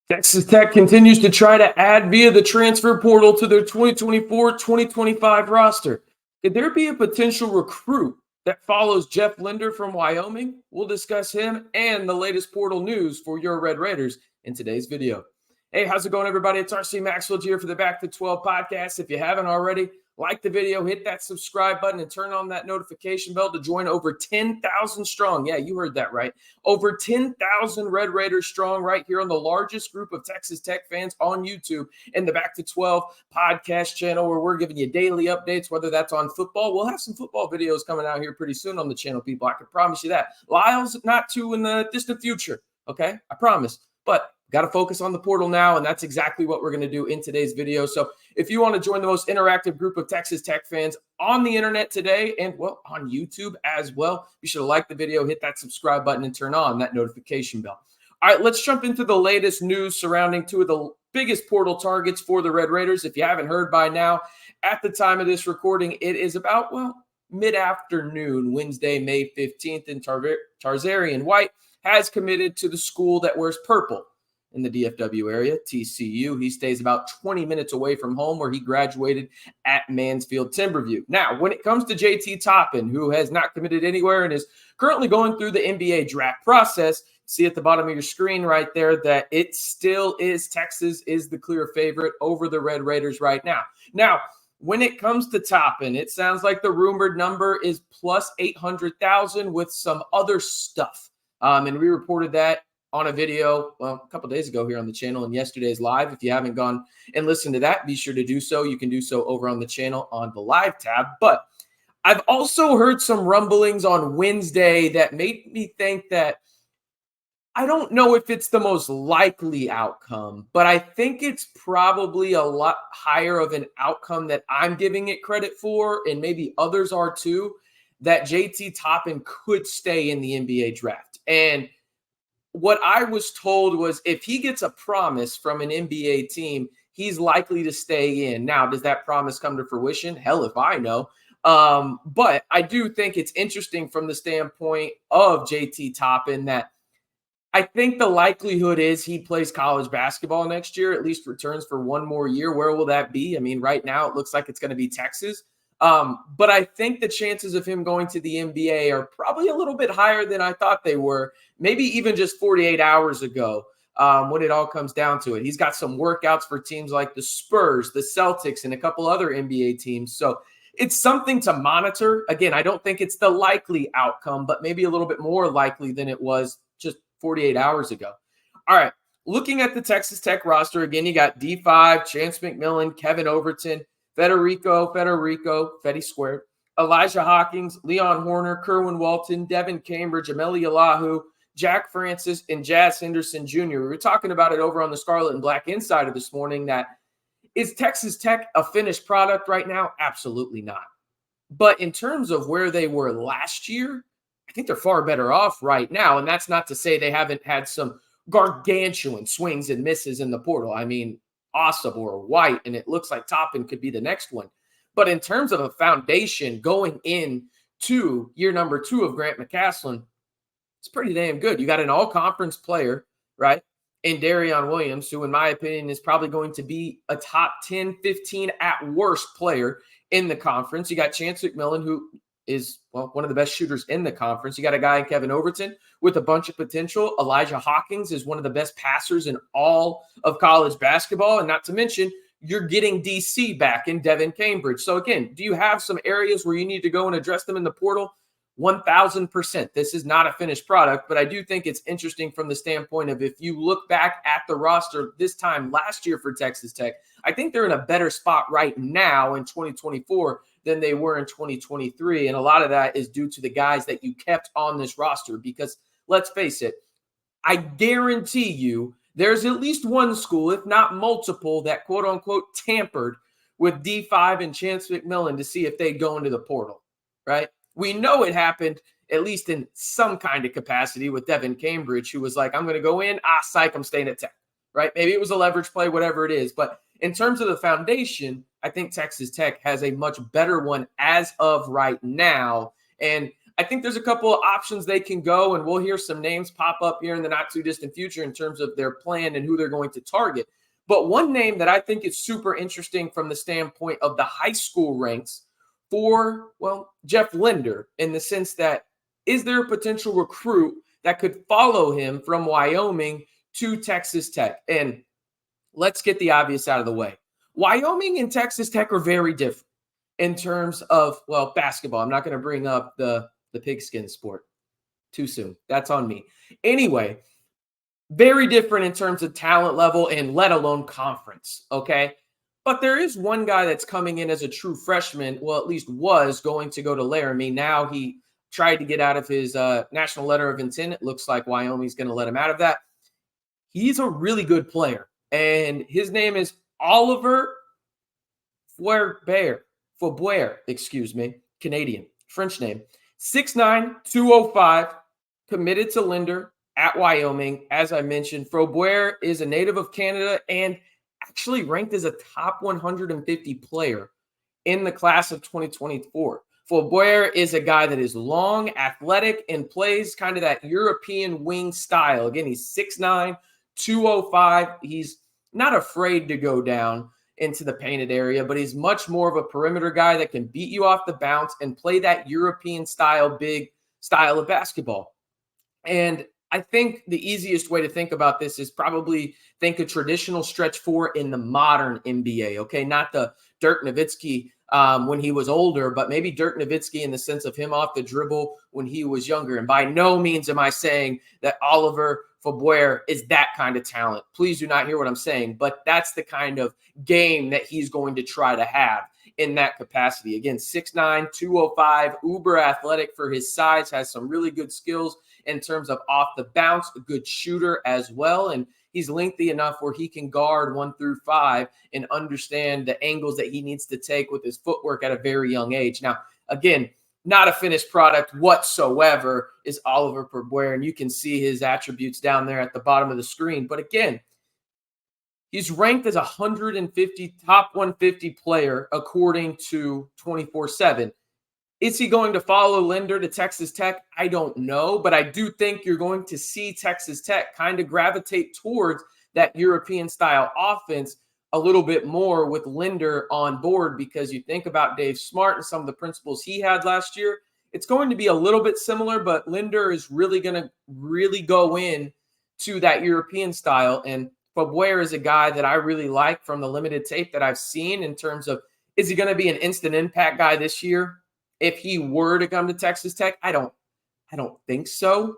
Texas Tech continues to try to add via the transfer portal to their 2024-2025 roster. Could there be a potential recruit that follows Jeff Linder from Wyoming? We'll discuss him and the latest portal news for your Red Raiders in today's video. Hey, how's it going, everybody? It's RC Maxfield here for the Back to 12 podcast. If you haven't already, like the video, hit that subscribe button, and turn on that notification bell to join over 10,000 strong. Yeah, you heard that right. Over 10,000 Red Raiders strong right here on the largest group of Texas Tech fans on YouTube in the Back to 12 podcast channel, where we're giving you daily updates, whether that's on football. We'll have some football videos coming out here pretty soon on the channel, people. I can promise you that. Lyle's not too in the distant future, okay? I promise. But got to focus on the portal now, and that's exactly what we're going to do in today's video. So if you want to join the most interactive group of Texas Tech fans on the internet today and, well, on YouTube as well, be sure to like the video, hit that subscribe button, and turn on that notification bell. All right, let's jump into the latest news surrounding two of the biggest portal targets for the Red Raiders. If you haven't heard by now, at the time of this recording, it is about, well, mid-afternoon, Wednesday, May 15th, and Trazarien White has committed to the school that wears purple in the DFW area, TCU. He stays about 20 minutes away from home, where he graduated at Maxfield Timberview. Now, when it comes to JT Toppin, who has not committed anywhere and is currently going through the NBA draft process, see at the bottom of your screen right there that it still is Texas is the clear favorite over the Red Raiders right now. Now, when it comes to Toppin, it sounds like the rumored number is plus 800,000 with some other stuff. And we reported that on a video, well, a couple days ago here on the channel and yesterday's live. If you haven't gone and listened to that, be sure to do so. You can do so over on the channel on the live tab. But I've also heard some rumblings on Wednesday that made me think that I don't know if it's the most likely outcome, but I think it's probably a lot higher of an outcome that I'm giving it credit for, and maybe others are too, that JT Toppin could stay in the NBA draft. And what I was told was if he gets a promise from an NBA team, he's likely to stay in. Now, does that promise come to fruition? Hell if I know. But I do think it's interesting from the standpoint of JT Toppin that I think the likelihood is he plays college basketball next year, at least returns for one more year. Where will that be? I mean, right now it looks like it's going to be Texas. But I think the chances of him going to the NBA are probably a little bit higher than I thought they were, maybe even just 48 hours ago, when it all comes down to it. He's got some workouts for teams like the Spurs, the Celtics, and a couple other NBA teams. So it's something to monitor. Again, I don't think it's the likely outcome, but maybe a little bit more likely than it was just 48 hours ago. All right, looking at the Texas Tech roster, again, you got D5, Chance McMillan, Kevin Overton, Federico, Fetty squared, Elijah Hawkins, Leon Horner, Kerwin Walton, Devin Cambridge, Ameli Alahu, Jack Francis, and Jazz Henderson Jr. We were talking about it over on the Scarlet and Black Insider this morning that is Texas Tech a finished product right now? Absolutely not. But in terms of where they were last year, I think they're far better off right now. And that's not to say they haven't had some gargantuan swings and misses in the portal. I mean, Osobor, White, and it looks like Toppin could be the next one. But in terms of a foundation going into year number 2 of Grant McCasland, it's pretty damn good. You got an all-conference player, right, in Darion Williams, who in my opinion is probably going to be a top 10, 15 at worst player in the conference. You got Chance McMillan, who is, well, one of the best shooters in the conference. You got a guy in Kevin Overton with a bunch of potential. Elijah Hawkins is one of the best passers in all of college basketball. And not to mention, you're getting DC back in Devin Cambridge. So again, do you have some areas where you need to go and address them in the portal? 1,000%. This is not a finished product, but I do think it's interesting from the standpoint of if you look back at the roster this time last year for Texas Tech, I think they're in a better spot right now in 2024 than they were in 2023. And a lot of that is due to the guys that you kept on this roster, because let's face it, I guarantee you there's at least one school, if not multiple, that quote unquote tampered with D5 and Chance McMillan to see if they'd go into the portal, right? We know it happened at least in some kind of capacity with Devin Cambridge, who was like, I'm going to go in, psych, I'm staying at Tech, right? Maybe it was a leverage play, whatever it is. But in terms of the foundation, I think Texas Tech has a much better one as of right now. And I think there's a couple of options they can go, and we'll hear some names pop up here in the not too distant future in terms of their plan and who they're going to target. But one name that I think is super interesting from the standpoint of the high school ranks for, well, Jeff Linder, in the sense that, is there a potential recruit that could follow him from Wyoming to Texas Tech? And let's get the obvious out of the way. Wyoming and Texas Tech are very different in terms of, well, basketball. I'm not going to bring up the pigskin sport too soon. That's on me. Anyway, very different in terms of talent level and let alone conference, okay? But there is one guy that's coming in as a true freshman, well, at least was going to go to Laramie. Now he tried to get out of his national letter of intent. It looks like Wyoming's going to let him out of that. He's a really good player, and his name is Oliver Faubert, Canadian, French name. 6'9", 205, committed to Linder at Wyoming. As I mentioned, Faubert is a native of Canada and actually ranked as a top 150 player in the class of 2024. Faubert is a guy that is long, athletic, and plays kind of that European wing style. Again, he's 6'9", 205. He's not afraid to go down into the painted area, but he's much more of a perimeter guy that can beat you off the bounce and play that European style, big style of basketball. And I think the easiest way to think about this is probably think a traditional stretch four in the modern NBA, okay? Not the Dirk Nowitzki when he was older, but maybe Dirk Nowitzki in the sense of him off the dribble when he was younger. And by no means am I saying that Oliver Faubert is that kind of talent. Please do not hear what I'm saying, but that's the kind of game that he's going to try to have in that capacity. Again, 6'9", 205, uber athletic for his size, has some really good skills in terms of off the bounce, a good shooter as well. And he's lengthy enough where he can guard 1 through 5 and understand the angles that he needs to take with his footwork at a very young age. Now, again, not a finished product whatsoever is Oliver Faubert, and you can see his attributes down there at the bottom of the screen. But again, he's ranked as a top 150 player according to 24/7. Is he going to follow Linder to Texas Tech? I don't know, but I do think you're going to see Texas Tech kind of gravitate towards that European style offense a little bit more with Linder on board, because you think about Dave Smart and some of the principles he had last year. It's going to be a little bit similar, but Linder is really going to go in to that European style. And Faubert is a guy that I really like from the limited tape that I've seen in terms of, is he going to be an instant impact guy this year? If he were to come to Texas Tech, I don't think so.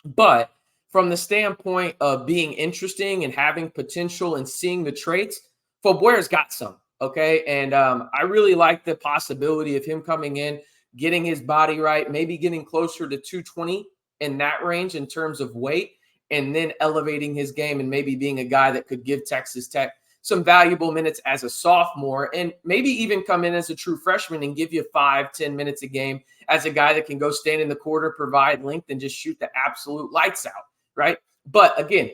But from the standpoint of being interesting and having potential and seeing the traits, Faubert's got some, okay? And I really like the possibility of him coming in, getting his body right, maybe getting closer to 220 in that range in terms of weight, and then elevating his game and maybe being a guy that could give Texas Tech some valuable minutes as a sophomore, and maybe even come in as a true freshman and give you 5-10 minutes a game as a guy that can go stand in the corner, provide length, and just shoot the absolute lights out, right? But again,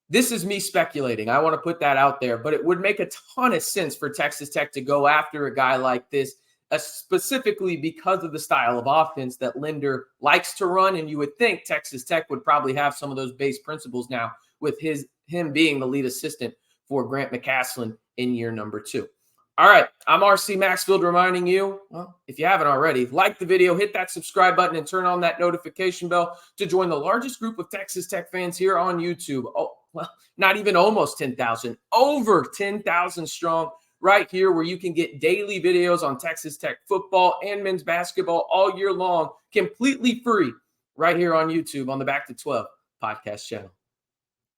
this is me speculating. I want to put that out there, but it would make a ton of sense for Texas Tech to go after a guy like this, specifically because of the style of offense that Linder likes to run. And you would think Texas Tech would probably have some of those base principles now with him being the lead assistant for Grant McCaslin in year number 2. All right, I'm RC Maxfield reminding you, well, if you haven't already, like the video, hit that subscribe button, and turn on that notification bell to join the largest group of Texas Tech fans here on YouTube. Oh, well, not even almost 10,000, over 10,000 strong right here, where you can get daily videos on Texas Tech football and men's basketball all year long, completely free, right here on YouTube on the Back to 12 podcast channel.